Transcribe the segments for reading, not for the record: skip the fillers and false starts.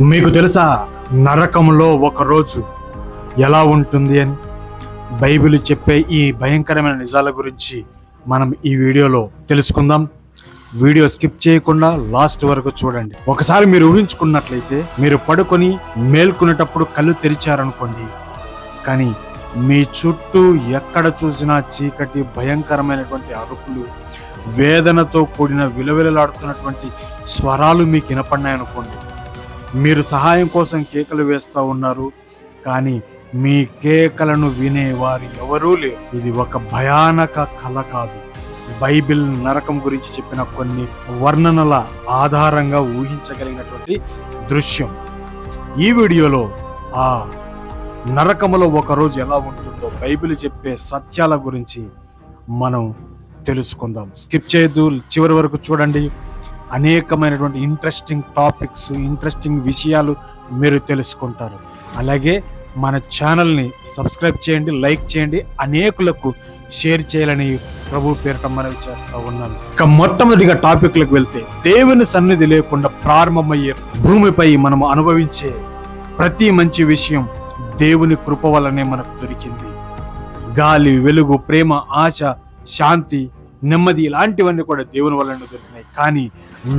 మీకు తెలుసా నరకంలో ఒకరోజు ఎలా ఉంటుంది అని? బైబిల్ చెప్పే ఈ భయంకరమైన నిజాల గురించి మనం ఈ వీడియోలో తెలుసుకుందాం. వీడియో స్కిప్ చేయకుండా లాస్ట్ వరకు చూడండి. ఒకసారి మీరు ఊహించుకున్నట్లయితే, మీరు పడుకొని మేల్కొనేటప్పుడు కళ్ళు తెరిచారనుకోండి, కానీ మీ చుట్టూ ఎక్కడ చూసినా చీకటి, భయంకరమైనటువంటి అరుపులు, వేదనతో కూడిన విలవిలలాడుతున్నటువంటి స్వరాలు మీకు వినపడినాయనుకోండి. మీరు సహాయం కోసం కేకలు వేస్తూ ఉన్నారు, కానీ మీ కేకలను వినేవారు ఎవరూ లేరు. ఇది ఒక భయానక కల కాదు. బైబిల్ నరకం గురించి చెప్పిన కొన్ని వర్ణనల ఆధారంగా ఊహించగలిగినటువంటి దృశ్యం. ఈ వీడియోలో ఆ నరకములో ఒకరోజు ఎలా ఉంటుందో బైబిల్ చెప్పే సత్యాల గురించి మనం తెలుసుకుందాం. స్కిప్ చేయొద్దు, చివరి వరకు చూడండి. అనేకమైనటువంటి ఇంట్రెస్టింగ్ టాపిక్స్, ఇంట్రెస్టింగ్ విషయాలు మీరు తెలుసుకుంటారు. అలాగే మన ఛానల్ని సబ్స్క్రైబ్ చేయండి, లైక్ చేయండి, అనేకులకు షేర్ చేయాలని ప్రభు పేరిట మనవి చేస్తూ ఉన్నాను. ఇక మొట్టమొదటిగా టాపిక్లకు వెళ్తే, దేవుని సన్నిధి లేకుండా ప్రారంభమయ్యే భూమిపై మనం అనుభవించే ప్రతి మంచి విషయం దేవుని కృప వల్లనే మనకు దొరికింది. గాలి, వెలుగు, ప్రేమ, ఆశ, శాంతి, నెమ్మది ఇలాంటివన్నీ కూడా దేవుని వల్లనే దొరికినాయి. కానీ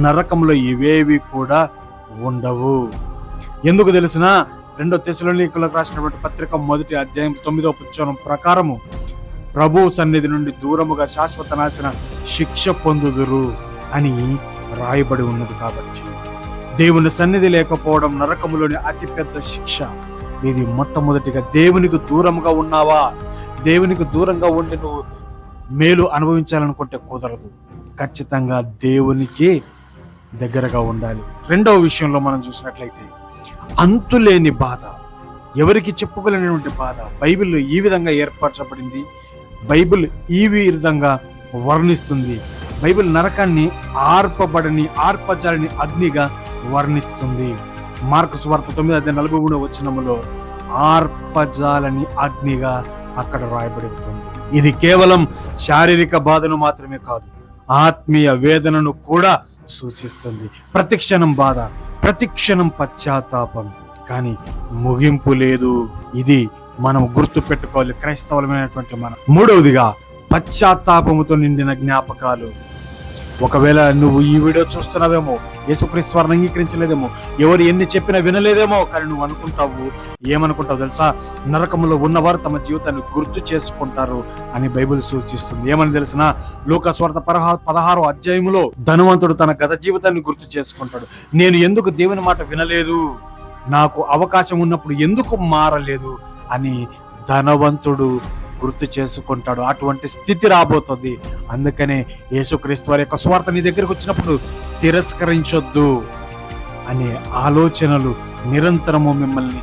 నరకంలో ఇవేవి కూడా ఉండవు. ఎందుకు తెలిసిన? 2 తెస్సలోనికీయులకు రాసినటువంటి పత్రిక 1వ అధ్యాయం 9వ వచనం ప్రకారము, ప్రభు సన్నిధి నుండి దూరముగా శాశ్వత నాశన శిక్ష పొందుదురు అని రాయబడి ఉన్నది. కాబట్టి దేవుని సన్నిధి లేకపోవడం నరకములోని అతిపెద్ద శిక్ష. ఇది మొట్టమొదటిగా దేవునికి దూరంగా ఉన్నావా? దేవునికి దూరంగా ఉండి నువ్వు మేలు అనుభవించాలనుకుంటే కుదరదు. ఖచ్చితంగా దేవునికి దగ్గరగా ఉండాలి. రెండవ విషయంలో మనం చూసినట్లయితే, అంతులేని బాధ, ఎవరికి చెప్పుకోలేనటువంటి బాధ బైబిల్ ఈ విధంగా ఏర్పరచబడింది. బైబిల్ ఈ విధంగా వర్ణిస్తుంది. బైబిల్ నరకాన్ని ఆర్పజాలని అగ్నిగా వర్ణిస్తుంది. మార్కు సువార్త 9:43 వచనములో ఆర్పజాలని అగ్నిగా అక్కడ రాయబడుతుంది. ఇది కేవలం శారీరక బాధను మాత్రమే కాదు, ఆత్మీయ వేదనను కూడా సూచిస్తుంది. ప్రతిక్షణం బాధ, ప్రతిక్షణం పశ్చాత్తాపం, కానీ ముగింపు లేదు. ఇది మనం గుర్తు పెట్టుకోవాలి, క్రైస్తవులమైనటువంటి మనం. మూడవదిగా, పశ్చాత్తాపముతో నిండిన జ్ఞాపకాలు. ఒకవేళ నువ్వు ఈ వీడియో చూస్తున్నావేమో, యేసుక్రీస్తు వారిని అంగీకరించలేదేమో, ఎవరు ఎన్ని చెప్పినా వినలేదేమో, కానీ నువ్వు ఏమనుకుంటావు తెలుసా? నరకంలో ఉన్నవారు తమ జీవితాన్ని గుర్తు చేసుకుంటారు అని బైబిల్ సూచిస్తుంది. ఏమని తెలిసిన? లూకా సువార్త 16వ అధ్యాయంలో ధనవంతుడు తన గత జీవితాన్ని గుర్తు చేసుకుంటాడు. నేను ఎందుకు దేవుని మాట వినలేదు, నాకు అవకాశం ఉన్నప్పుడు ఎందుకు మారలేదు అని ధనవంతుడు గుర్తు చేసుకుంటాడు. అటువంటి స్థితి రాబోతుంది. అందుకనే యేసుక్రీస్తు వారి యొక్క సువార్త నీ దగ్గరకు వచ్చినప్పుడు తిరస్కరించొద్దు అనే ఆలోచనలు నిరంతరము మనల్ని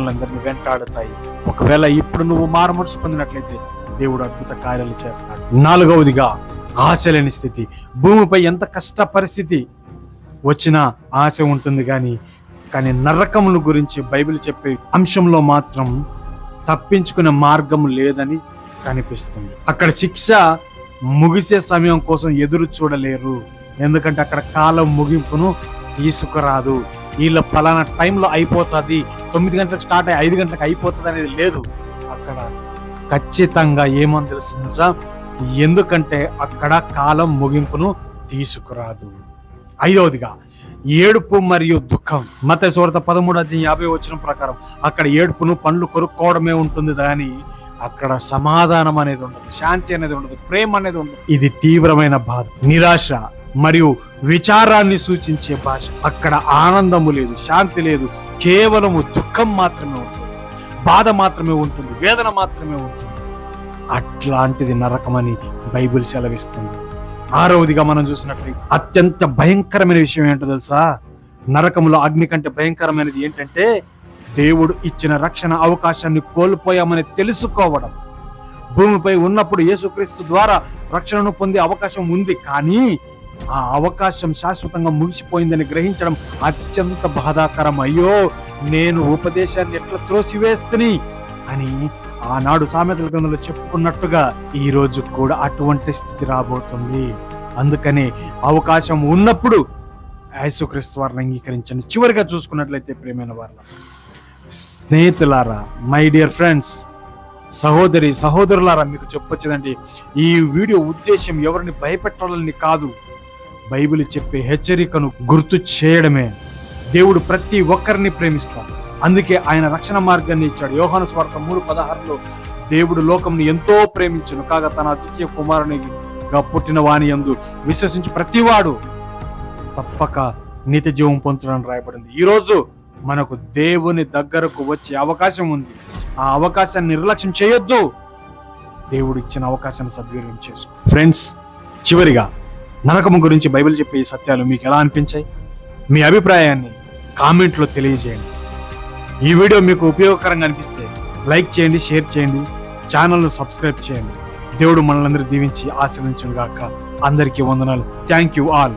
అందరినీ వెంటాడుతాయి. ఒకవేళ ఇప్పుడు నువ్వు మారుమనసు పొందినట్లయితే దేవుడు అద్భుత కార్యాలు చేస్తాడు. నాలుగవదిగా, ఆశ లేని స్థితి. భూమిపై ఎంత కష్ట పరిస్థితి వచ్చినా ఆశ ఉంటుంది, కానీ నరకముల గురించి బైబిల్ చెప్పే అంశంలో మాత్రం తప్పించుకునే మార్గం లేదని కనిపిస్తుంది. అక్కడ శిక్ష ముగిసే సమయం కోసం ఎదురు చూడలేరు. ఎందుకంటే అక్కడ కాలం ముగింపును తీసుకురాదు. వీళ్ళ పలానా టైంలో అయిపోతుంది, 9 గంటలకు స్టార్ట్ అయ్యి 5 గంటలకు అయిపోతుంది అనేది లేదు. అక్కడ ఖచ్చితంగా ఏమని తెలుస్తుందా? ఎందుకంటే అక్కడ కాలం ముగింపును తీసుకురాదు. ఐదవదిగా, ఏడుపు మరియు దుఃఖం. మత్తయి సువార్త 13:50 వచనం ప్రకారం అక్కడ ఏడుపును, పండ్లు కొరుక్కోవడమే ఉంటుంది, కానీ అక్కడ సమాధానం అనేది ఉండదు, శాంతి అనేది ఉండదు, ప్రేమ అనేది ఉండదు. ఇది తీవ్రమైన బాధ, నిరాశ మరియు విచారాన్ని సూచించే భాష. అక్కడ ఆనందము లేదు, శాంతి లేదు, కేవలము దుఃఖం మాత్రమే ఉంటుంది, బాధ మాత్రమే ఉంటుంది, వేదన మాత్రమే ఉంటుంది. అట్లాంటిది నరకమని బైబిల్ సెలవిస్తుంది. ఆరవదిగా మనం చూసినట్లయితే, అత్యంత భయంకరమైన విషయం ఏంటో తెలుసా? నరకంలో అగ్ని కంటే భయంకరమైనది ఏంటంటే, దేవుడు ఇచ్చిన రక్షణ అవకాశాన్ని కోల్పోయామని తెలుసుకోవడం. భూమిపై ఉన్నప్పుడు యేసుక్రీస్తు ద్వారా రక్షణను పొందే అవకాశం ఉంది, కానీ ఆ అవకాశం శాశ్వతంగా ముగిసిపోయిందని గ్రహించడం అత్యంత బాధాకరం. అయ్యో, నేను ఉపదేశాన్ని ఎట్లా త్రోసివేస్తుని అని ఆనాడు సామెతల గ్రంథంలో చెప్పుకున్నట్టుగా ఈ రోజు కూడా అటువంటి స్థితి రాబోతుంది. అందుకని అవకాశం ఉన్నప్పుడు యేసుక్రీస్తు వారిని అంగీకరించండి. చివరిగా చూసుకున్నట్లయితే ప్రియమైన వారు, స్నేహితులారా, మై డియర్ ఫ్రెండ్స్, సహోదరులారా, మీకు చెప్పొచ్చేదండి, ఈ వీడియో ఉద్దేశం ఎవరిని భయపెట్టాలని కాదు, బైబిల్ చెప్పే హెచ్చరికను గుర్తు చేయడమే. దేవుడు ప్రతి ఒక్కరిని ప్రేమిస్తాడు, అందుకే ఆయన రక్షణ మార్గాన్ని ఇచ్చాడు. యోహాను సువార్త 3:16లో దేవుడు లోకంని ఎంతో ప్రేమించును కాగా తన అద్వితీయ కుమారునిగా పుట్టిన వాని యందు విశ్వసించి ప్రతివాడు తప్పక నిత్య జీవం పొందుతాడని రాయబడింది. ఈరోజు మనకు దేవుని దగ్గరకు వచ్చే అవకాశం ఉంది. ఆ అవకాశాన్ని నిర్లక్ష్యం చేయొద్దు. దేవుడు ఇచ్చిన అవకాశాన్ని సద్వినియోగం చేసుకో. ఫ్రెండ్స్, చివరిగా నరకము గురించి బైబిల్ చెప్పే ఈ సత్యాలు మీకు ఎలా అనిపించాయి? మీ అభిప్రాయాన్ని కామెంట్లో తెలియజేయండి. ఈ వీడియో మీకు ఉపయోగకరంగా అనిపిస్తే లైక్ చేయండి, షేర్ చేయండి, ఛానల్ను సబ్స్క్రైబ్ చేయండి. దేవుడు మనల్ని అందరూ దీవించి ఆశీర్వదించును గాక. అందరికీ వందనాలు. Thank you all.